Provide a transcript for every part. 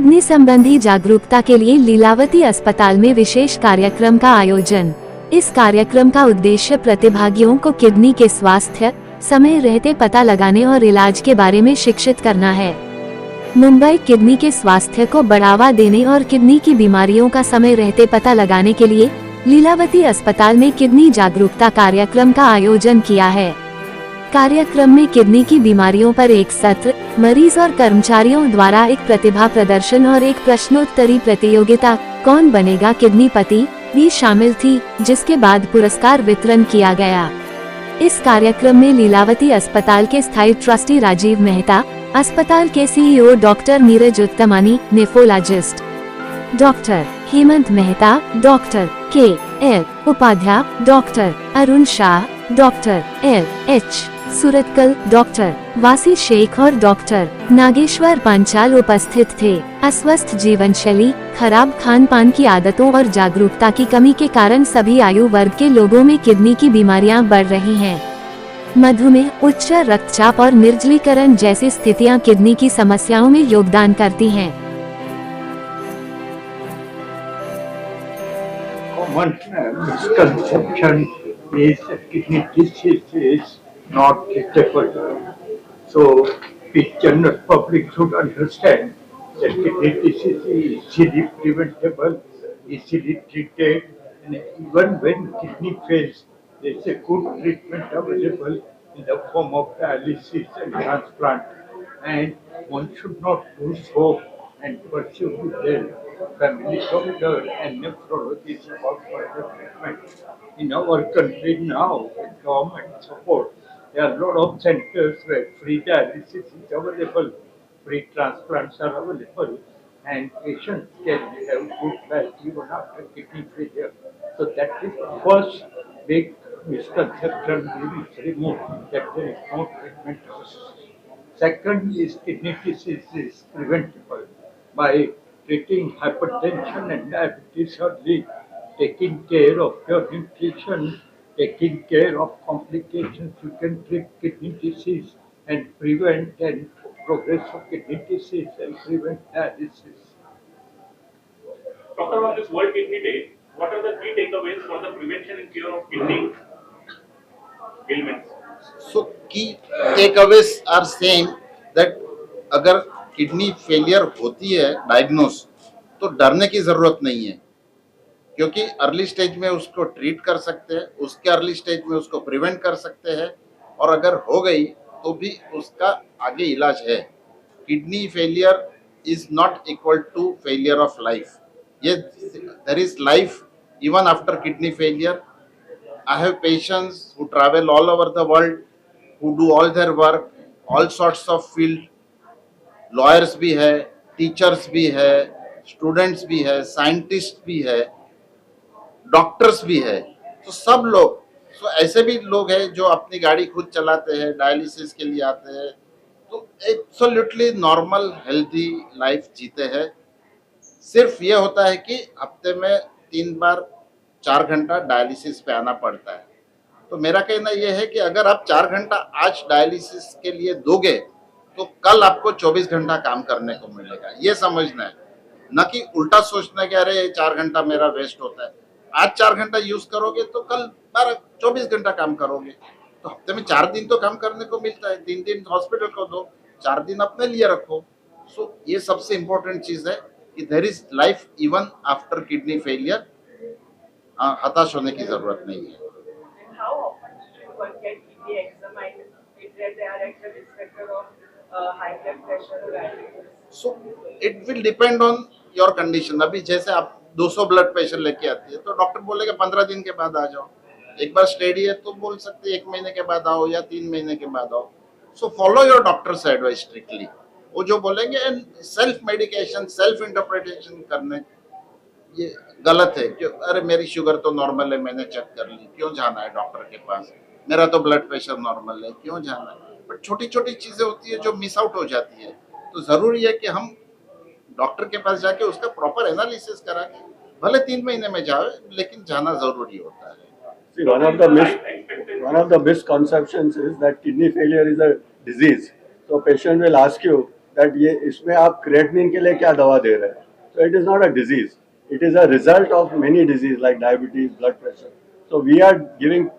Kidney संबंधी जागरूकता के लिए लीलावती अस्पताल में विशेष कार्यक्रम का आयोजन। इस कार्यक्रम का उद्देश्य प्रतिभागियों को किडनी के स्वास्थ्य, समय रहते पता लगाने और इलाज के बारे में शिक्षित करना है। मुंबई किडनी के स्वास्थ्य को बढ़ावा देने और किडनी की बीमारियों का समय रहते पता लगाने के लिए लीलावती अस्पताल में किडनी जागरूकता कार्यक्रम का आयोजन किया है। कार्यक्रम में किडनी की बीमारियों पर एक सत्र, मरीज और कर्मचारियों द्वारा एक प्रतिभा प्रदर्शन और एक प्रश्नोत्तरी प्रतियोगिता कौन बनेगा किडनीपति भी शामिल थी, जिसके बाद पुरस्कार वितरण किया गया। इस कार्यक्रम में लीलावती अस्पताल के स्थायी ट्रस्टी राजीव मेहता, अस्पताल के CEO doctor Neeraj Uttamani, nephrologist doctor Hemant Mehta, doctor K L. Upadhyay, doctor Arun Shah, doctor L.H. Suratkal, doctor Vasi Sheikh और डॉक्टर नागेश्वर पांचाल उपस्थित थे। अस्वस्थ जीवन शैली, खराब खान पान की आदतों और जागरूकता की कमी के कारण सभी आयु वर्ग के लोगों में किडनी की बीमारियां बढ़ रही हैं। मधुमेह, उच्च रक्तचाप और निर्जलीकरण जैसी स्थितियां किडनी की समस्याओं में योगदान करती हैं। Common misconception is that kidney disease is not treatable. So the general public should understand that kidney disease is easily preventable, easily treated, and even when kidney fails, there is a good treatment available in the form of dialysis and transplant. And one should not lose hope and pursue with their family doctor and nephrologist about further treatment. In our country now, with government support, there are a lot of centers where free dialysis is available, free transplants are available, and patients can have good life even after kidney failure. So that is the first big misconception we must remove, that there is no treatment. Second is kidney disease is preventable by treating hypertension and diabetes early, taking care of your nutrition, taking care of complications. You can treat kidney disease and prevent and progress of kidney disease and prevent dialysis. Doctor, on this World Kidney Day, what are the key takeaways for the prevention and cure of kidney ailments? So key takeaways are saying that अगर kidney failure होती है diagnose, तो डरने की जरूरत नहीं है, क्योंकि अर्ली स्टेज में उसको ट्रीट कर सकते हैं, उसके अर्ली स्टेज में उसको प्रिवेंट कर सकते हैं, और अगर हो गई तो भी उसका आगे इलाज है। Kidney failure is not equal to failure of life. ये there is life even after kidney failure. I have patients who travel all over the world, who do all their work, all sorts of field. Lawyers भी है, teachers भी है, students भी है, scientists भी है, doctors भी है। तो सब लोग, तो ऐसे भी लोग हैं जो अपनी गाड़ी खुद चलाते हैं, डायलिसिस के लिए आते हैं, तो एब्सोल्युटली नॉर्मल हेल्दी लाइफ जीते हैं। सिर्फ ये होता है कि हफ्ते में 3 बार 4 घंटा डायलिसिस पे आना पड़ता है। तो मेरा कहना यह है कि अगर आप 4 घंटा आज डायलिसिस के लिए दोगे, तो कल आपको 24 घंटा काम करने को मिलेगा। ये समझना है, न कि उल्टा सोचना कि अरे 4 घंटा मेरा वेस्ट होता है। आज 4 घंटा यूज करोगे तो कल 24 घंटा काम करोगे। तो हफ्ते में 4 दिन तो काम करने को मिलता है, 3 दिन हॉस्पिटल को दो, 4 दिन अपने लिए रखो। सो ये सबसे इम्पोर्टेंट चीज है कि there is life even after kidney failure. हताश होने की जरूरत नहीं है। So it will depend on your condition. अभी जैसे आप 200 ब्लड प्रेशर लेके आती है, तो डॉक्टर बोलेगा 15 दिन के बाद आ जाओ। एक बार स्टेडी है तो बोल सकते 1 महीने के बाद आओ या 3 महीने के बाद आओ। So follow your doctors advice strictly. वो जो बोलेंगे, सेल्फ मेडिकेशन, सेल्फ इंटरप्रिटेशन करने ये गलत है। क्यों? अरे मेरी शुगर तो नॉर्मल है, मैंने चेक कर ली, क्यों जाना है डॉक्टर के पास? मेरा तो ब्लड प्रेशर नॉर्मल है, क्यों जाना है? बट छोटी छोटी चीजें होती है जो मिस आउट हो जाती है। तो जरूरी है कि हम डॉक्टर के पास जाके उसका प्रॉपर एनालिसिस करा के, भले 3 महीने में जाए, लेकिन जाना जरूरी होता है। See, one of the misconceptions is that kidney failure is a disease. So a patient will ask you that ये इसमें आप creatinine के लिए क्या दवा दे रहे हैं. So it is not a disease. It is a result of many diseases like diabetes, blood pressure. So we are giving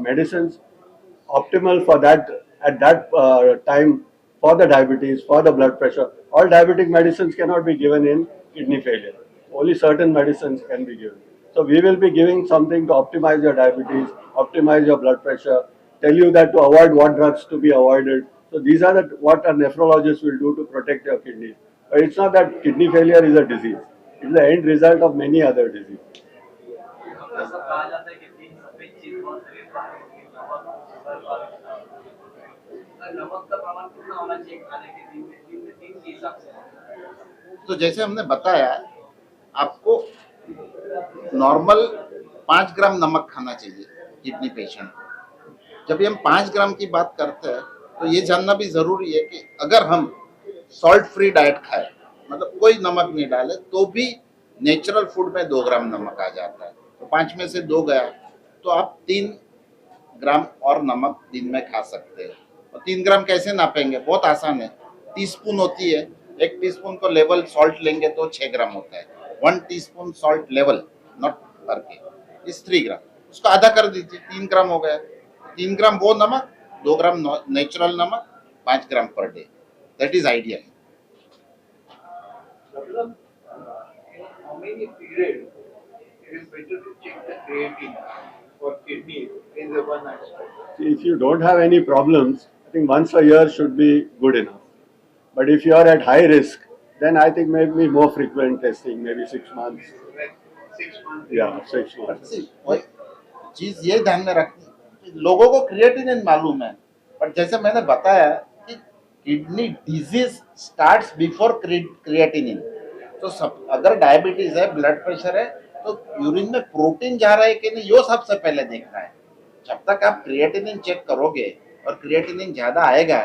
medicines optimal for that at that time for the diabetes, for the blood pressure. All diabetic medicines cannot be given in kidney failure. Only certain medicines can be given. So we will be giving something to optimize your diabetes, optimize your blood pressure, tell you that to avoid what drugs to be avoided. So these are what a nephrologist will do to protect your kidneys. But it's not that kidney failure is a disease. It's the end result of many other diseases. ऐसा कहा जाता है कि तीन सफेद चीज और शरीर का नमक, शुगर और नमक का प्रमाण कितना होना चाहिए खाने के दिन में तीन के हिसाब से. तो जैसे हमने बताया, आपको नॉर्मल 5 ग्राम नमक खाना चाहिए किडनी पेशेंट को. जब हम 5 ग्राम की बात करते हैं तो ये जानना भी जरूरी है कि अगर हम सॉल्ट फ्री डाइट खाएं, मतलब कोई नमक नहीं डाले, तो भी नेचुरल फूड में 2 ग्राम नमक आ जाता है. तो 5 में से 2 गया तो आप 3 ग्राम और नमक दिन में खा सकते हैं. और 3 ग्राम कैसे नापेंगे? बहुत आसान है. टीस्पून होती है, 1 टीस्पून को लेवल सॉल्ट लेंगे तो 6 ग्राम होता है. 1 टीस्पून सॉल्ट लेवल, नॉट पर के, इज 3 ग्राम. उसको आधा कर दीजिए, 3 ग्राम हो गया. 3 ग्राम वो नमक, 2 ग्राम नेचुरल नमक, 5 gram per day. That is ideal. How many period it is better to check the creatinine for kidney in the one aspect? If you don't have any problems, I think once a year should be good enough. But if you are at high risk, then I think maybe more frequent testing, maybe 6 months. Like 6 months? Yeah, 6 months. चीज ये ध्यान में रखनी, लोगों को creatinine मालूम है, पर जैसे मैंने बताया कि kidney disease starts before creatinine. तो सब, अगर डायबिटीज है, ब्लड प्रेशर है, तो यूरिन में प्रोटीन जा रहा है कि नहीं, यो सबसे पहले देखना है. जब तक आप क्रिएटिनिन चेक करोगे और क्रिएटिनिन ज्यादा आएगा,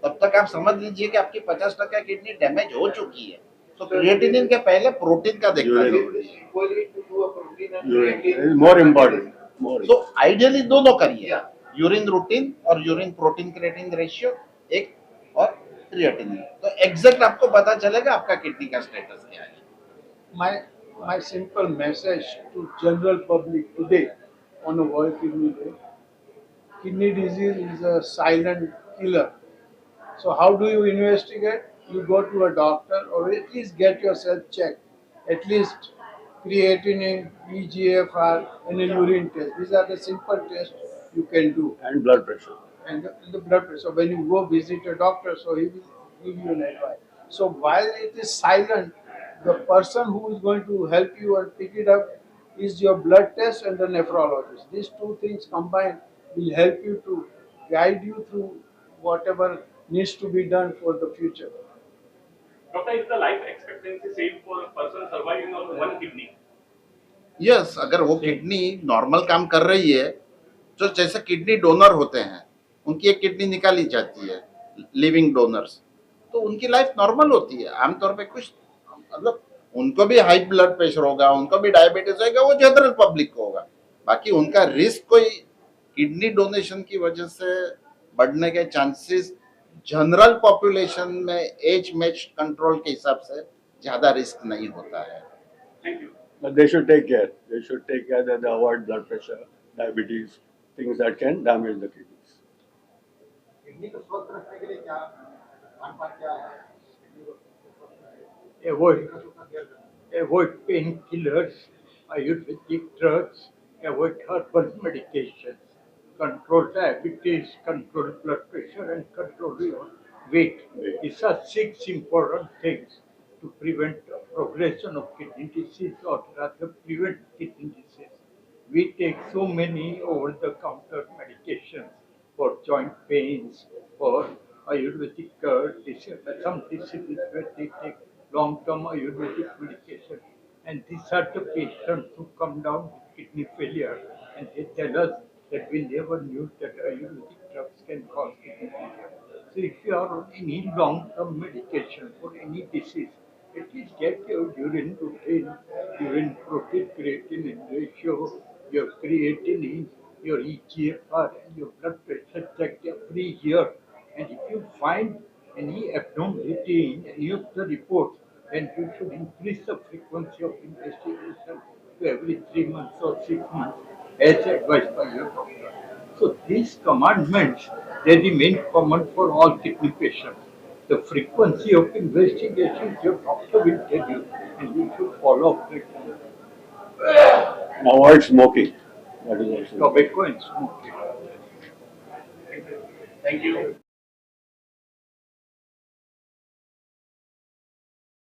तब तक आप समझ लीजिए कि आपकी 50% किडनी डैमेज हो चुकी है. तो क्रिएटिनिन के पहले प्रोटीन का देखना जरूरी है. Equally to do a protein and Urine creatinine. is more important. More. तो आइडियली दोनों करिए, यूरिन रूटीन और यूरिन प्रोटीन क्रिएटिनिन रेशियो एक, और क्रिएटिनिन. तो एग्जैक्ट आपको पता चलेगा आपका किडनी का स्टेटस क्या है. My simple message to general public today on a World Kidney Day: kidney disease is a silent killer. So how do you investigate? You go to a doctor or at least get yourself checked. At least creatinine, EGFR, and a urine test. These are the simple tests you can do. And blood pressure. And the blood pressure. So when you go visit a doctor, so he will give you an advice. So while it is silent, the person who is going to help you and pick it up is your blood test and the nephrologist. These two things combined will help you to guide you through whatever needs to be done for the future. Doctor, is the life expectancy same for a person surviving on one kidney? Yes, अगर वो kidney normal काम कर रही है, तो जैसे kidney donor होते हैं, उनकी एक किडनी निकाली जाती है, लिविंग डोनर्स, तो उनकी लाइफ नॉर्मल होती है. आमतौर पे कुछ, मतलब उनको भी हाई ब्लड प्रेशर होगा, उनको भी डायबिटीज होगा, वो जनरल पब्लिक को होगा. बाकी उनका रिस्क कोई किडनी डोनेशन की वजह से बढ़ने के चांसेस जनरल पॉपुलेशन में एज मैच कंट्रोल के हिसाब से ज्यादा रिस्क नहीं होता है. Thank you. But they should take care. They should take care that they avoid blood pressure, diabetes, things that can damage the kidneys. Kidney को स्वस्थ रखने के लिए क्या खान-पान क्या है? Avoid painkillers, Ayurvedic drugs, avoid herbal medications, control diabetes, control blood pressure, and control your weight. These are 6 important things to prevent the progression of kidney disease, or rather prevent kidney disease. We take so many over-the-counter medications for joint pains, for Ayurvedic some diseases where they take long-term Ayurvedic medication. And these are the patients who come down with kidney failure, and they tell us that we never knew that Ayurvedic drugs can cause kidney failure. So if you are on any long-term medication for any disease, at least get your urine routine, urine protein creatinine ratio, your creatinine, your EGFR, and your blood pressure checked every year. And if you find any abnormality in any of the reports, then you should increase the frequency of investigation to every 3 months or 6 months, as advised by your doctor. So these commandments, they remain common for all kidney patients. The frequency of investigations your doctor will tell you, and you should follow up it. And avoid smoking. That is also. Tobacco and smoking. Thank you.